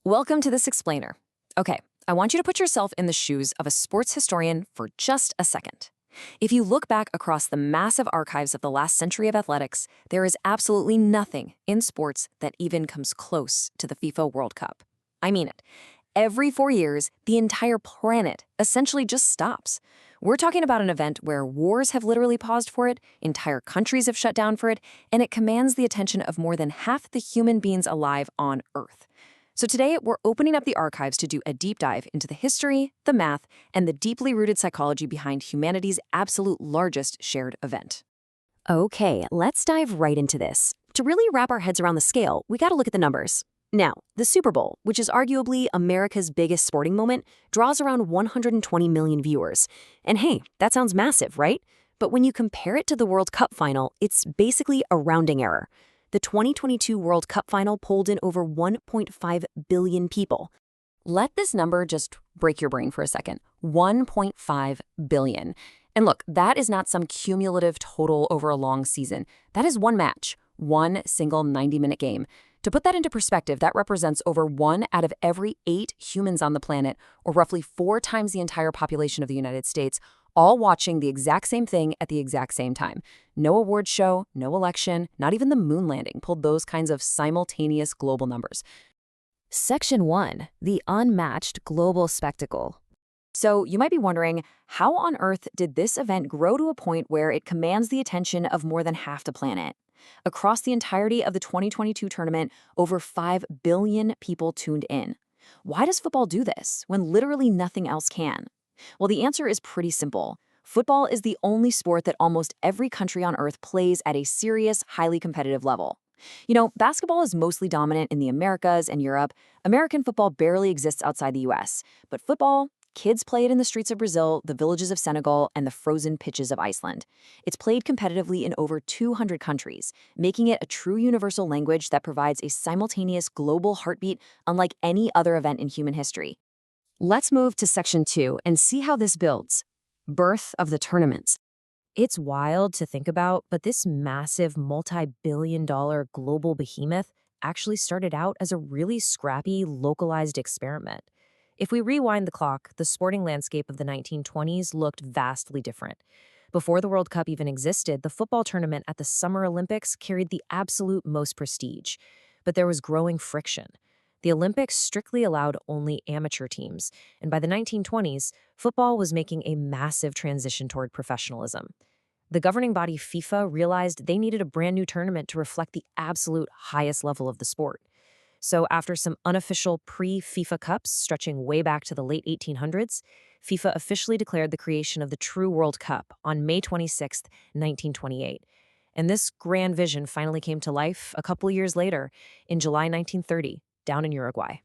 Welcome to this explainer. Okay, I want you to put yourself in the shoes of a sports historian for just a second. If you look back across the massive archives of the last century of athletics, there is absolutely nothing in sports that even comes close to the FIFA World Cup. I mean it. Every 4 years, the entire planet essentially just stops. We're talking about an event where wars have literally paused for it, entire countries have shut down for it, and it commands the attention of more than half the human beings alive on Earth. So today, we're opening up the archives to do a deep dive into the history, the math, and the deeply rooted psychology behind humanity's absolute largest shared event. Okay, let's dive right into this. To really wrap our heads around the scale, we gotta look at the numbers. Now, the Super Bowl, which is arguably America's biggest sporting moment, draws around 120 million viewers. And hey, that sounds massive, right? But when you compare it to the World Cup final, it's basically a rounding error. The 2022 World Cup final polled in over 1.5 billion people. Let this number just break your brain for a second. 1.5 billion. And look, that is not some cumulative total over a long season. That is one match, one single 90-minute game. To put that into perspective, that represents over 1 out of every 8 humans on the planet, or roughly 4 times the entire population of the United States, all watching the exact same thing at the exact same time. No award show, no election, not even the moon landing pulled those kinds of simultaneous global numbers. Section 1. The Unmatched Global Spectacle. So you might be wondering, how on earth did this event grow to a point where it commands the attention of more than half the planet? Across the entirety of the 2022 tournament, over 5 billion people tuned in. Why does football do this when literally nothing else can? Well, the answer is pretty simple. Football is the only sport that almost every country on Earth plays at a serious, highly competitive level. You know, basketball is mostly dominant in the Americas and Europe. American football barely exists outside the US. But football, kids play it in the streets of Brazil, the villages of Senegal, and the frozen pitches of Iceland. It's played competitively in over 200 countries, making it a true universal language that provides a simultaneous global heartbeat unlike any other event in human history. Let's move to Section 2 and see how this builds. Birth of the tournaments. It's wild to think about, but this massive multi-billion-dollar global behemoth actually started out as a really scrappy, localized experiment. If we rewind the clock, the sporting landscape of the 1920s looked vastly different. Before the World Cup even existed, the football tournament at the Summer Olympics carried the absolute most prestige. But there was growing friction. The Olympics strictly allowed only amateur teams, and by the 1920s, football was making a massive transition toward professionalism. The governing body FIFA realized they needed a brand new tournament to reflect the absolute highest level of the sport. So after some unofficial pre-FIFA Cups stretching way back to the late 1800s, FIFA officially declared the creation of the true World Cup on May 26, 1928. And this grand vision finally came to life a couple years later, in July 1930, down in Uruguay.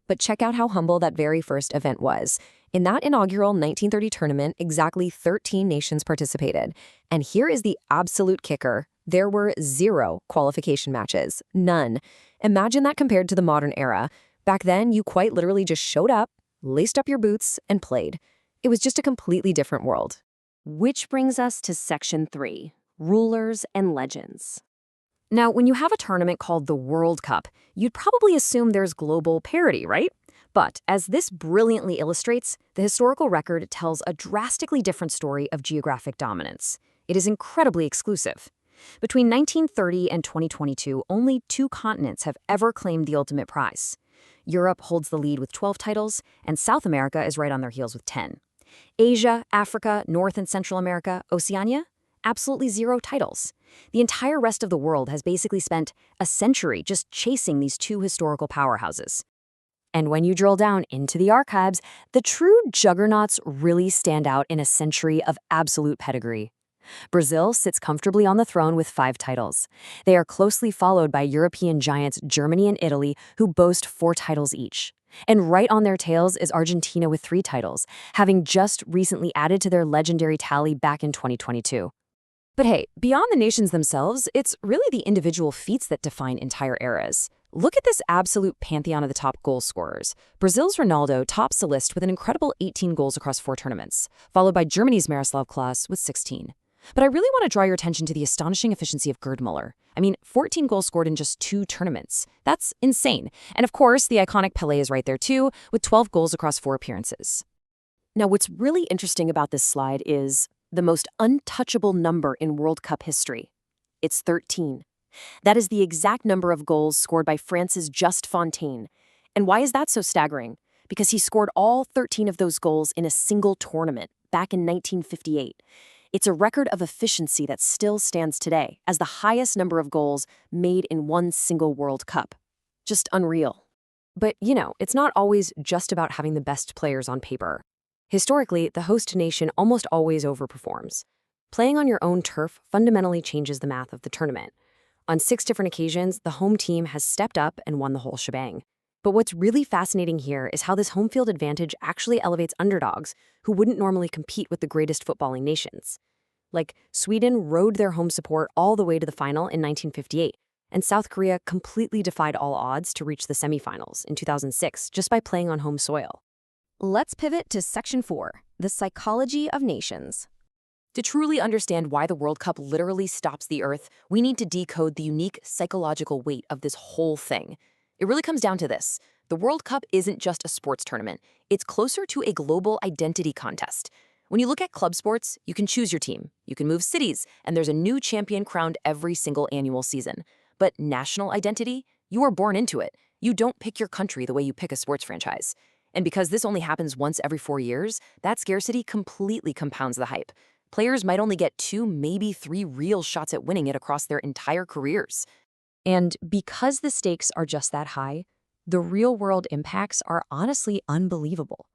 But check out how humble that very first event was. In that inaugural 1930 tournament, exactly 13 nations participated. And here is the absolute kicker. There were 0 qualification matches. None. Imagine that compared to the modern era. Back then, you quite literally just showed up, laced up your boots, and played. It was just a completely different world. Which brings us to Section 3, Rulers and Legends. Now, when you have a tournament called the World Cup, you'd probably assume there's global parity, right? But as this brilliantly illustrates, the historical record tells a drastically different story of geographic dominance. It is incredibly exclusive. Between 1930 and 2022, only 2 continents have ever claimed the ultimate prize. Europe holds the lead with 12 titles, and South America is right on their heels with 10. Asia, Africa, North and Central America, Oceania? Absolutely 0 titles. The entire rest of the world has basically spent a century just chasing these 2 historical powerhouses. And when you drill down into the archives, the true juggernauts really stand out in a century of absolute pedigree. Brazil sits comfortably on the throne with 5 titles. They are closely followed by European giants Germany and Italy, who boast 4 titles each. And right on their tails is Argentina with 3 titles, having just recently added to their legendary tally back in 2022. But hey, beyond the nations themselves, it's really the individual feats that define entire eras. Look at this absolute pantheon of the top goal scorers. Brazil's Ronaldo tops the list with an incredible 18 goals across 4 tournaments, followed by Germany's Miroslav Klose with 16. But I really want to draw your attention to the astonishing efficiency of Gerd Muller. I mean, 14 goals scored in just 2 tournaments. That's insane. And of course, the iconic Pelé is right there too, with 12 goals across 4 appearances. Now, what's really interesting about this slide is the most untouchable number in World Cup history. It's 13. That is the exact number of goals scored by France's Just Fontaine. And why is that so staggering? Because he scored all 13 of those goals in a single tournament back in 1958. It's a record of efficiency that still stands today as the highest number of goals made in one single World Cup. Just unreal. But, it's not always just about having the best players on paper. Historically, the host nation almost always overperforms. Playing on your own turf fundamentally changes the math of the tournament. On 6 different occasions, the home team has stepped up and won the whole shebang. But what's really fascinating here is how this home field advantage actually elevates underdogs who wouldn't normally compete with the greatest footballing nations. Like, Sweden rode their home support all the way to the final in 1958, and South Korea completely defied all odds to reach the semifinals in 2006 just by playing on home soil. Let's pivot to Section 4, the psychology of nations. To truly understand why the World Cup literally stops the Earth, we need to decode the unique psychological weight of this whole thing. It really comes down to this. The World Cup isn't just a sports tournament. It's closer to a global identity contest. When you look at club sports, you can choose your team, you can move cities, and there's a new champion crowned every single annual season. But national identity? You are born into it. You don't pick your country the way you pick a sports franchise. And because this only happens once every 4 years, that scarcity completely compounds the hype. Players might only get 2, maybe 3 real shots at winning it across their entire careers. And because the stakes are just that high, the real-world impacts are honestly unbelievable.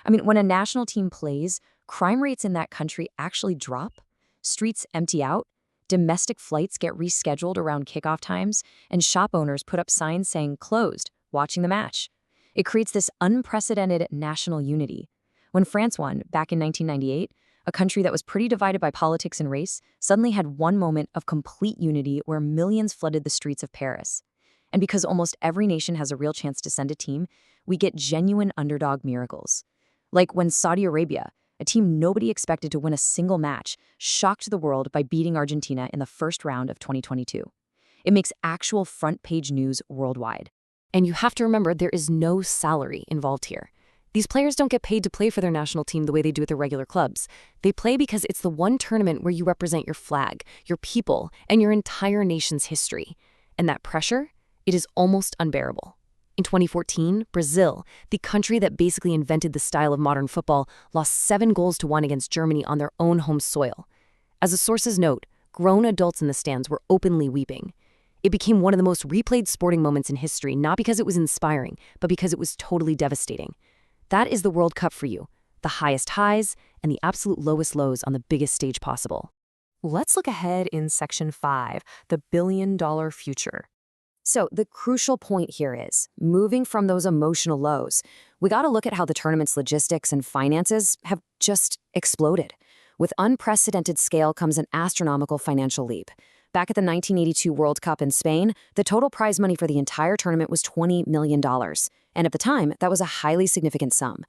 I mean, when a national team plays, crime rates in that country actually drop, streets empty out, domestic flights get rescheduled around kickoff times, and shop owners put up signs saying "closed," watching the match. It creates this unprecedented national unity. When France won back in 1998, a country that was pretty divided by politics and race suddenly had one moment of complete unity where millions flooded the streets of Paris. And because almost every nation has a real chance to send a team, we get genuine underdog miracles. Like when Saudi Arabia, a team nobody expected to win a single match, shocked the world by beating Argentina in the first round of 2022. It makes actual front-page news worldwide. And you have to remember, there is no salary involved here. These players don't get paid to play for their national team the way they do at their regular clubs. They play because it's the one tournament where you represent your flag, your people, and your entire nation's history. And that pressure, it is almost unbearable. In 2014, Brazil, the country that basically invented the style of modern football, lost 7-1 against Germany on their own home soil. As the sources note, grown adults in the stands were openly weeping. It became one of the most replayed sporting moments in history, not because it was inspiring, but because it was totally devastating. That is the World Cup for you, the highest highs and the absolute lowest lows on the biggest stage possible. Let's look ahead in Section 5, the billion-dollar future. So the crucial point here is, moving from those emotional lows, we got to look at how the tournament's logistics and finances have just exploded. With unprecedented scale comes an astronomical financial leap. Back at the 1982 World Cup in Spain, the total prize money for the entire tournament was $20 million. And at the time, that was a highly significant sum.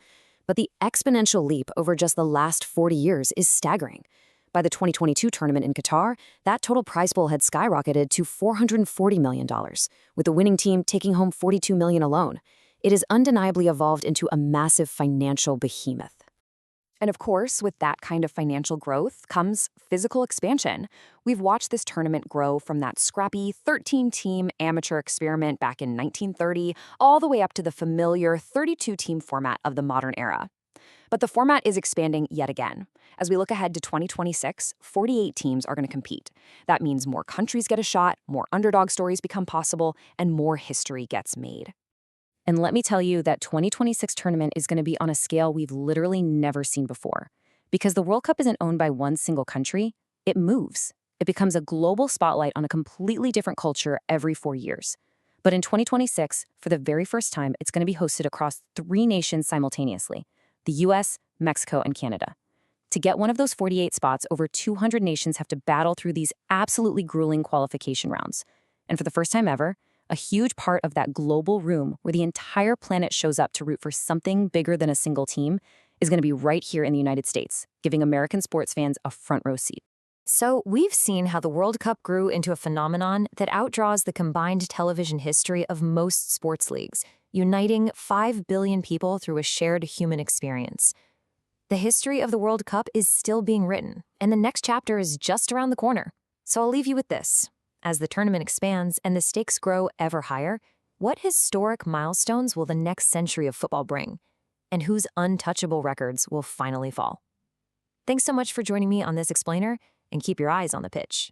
But the exponential leap over just the last 40 years is staggering. By the 2022 tournament in Qatar, that total prize pool had skyrocketed to $440 million, with the winning team taking home $42 million alone. It has undeniably evolved into a massive financial behemoth. And of course, with that kind of financial growth comes physical expansion. We've watched this tournament grow from that scrappy 13-team amateur experiment back in 1930 all the way up to the familiar 32-team format of the modern era. But the format is expanding yet again. As we look ahead to 2026, 48 teams are going to compete. That means more countries get a shot, more underdog stories become possible, and more history gets made. And let me tell you that 2026 tournament is going to be on a scale we've literally never seen before. Because the World Cup isn't owned by one single country, it moves. It becomes a global spotlight on a completely different culture every 4 years. But in 2026, for the very first time, it's going to be hosted across 3 nations simultaneously: the US, Mexico, and Canada. To get one of those 48 spots, over 200 nations have to battle through these absolutely grueling qualification rounds. And for the first time ever, a huge part of that global room where the entire planet shows up to root for something bigger than a single team is going to be right here in the United States, giving American sports fans a front row seat. So, we've seen how the World Cup grew into a phenomenon that outdraws the combined television history of most sports leagues, uniting 5 billion people through a shared human experience. The history of the World Cup is still being written, and the next chapter is just around the corner. So, I'll leave you with this. As the tournament expands and the stakes grow ever higher, what historic milestones will the next century of football bring? And whose untouchable records will finally fall? Thanks so much for joining me on this explainer, and keep your eyes on the pitch.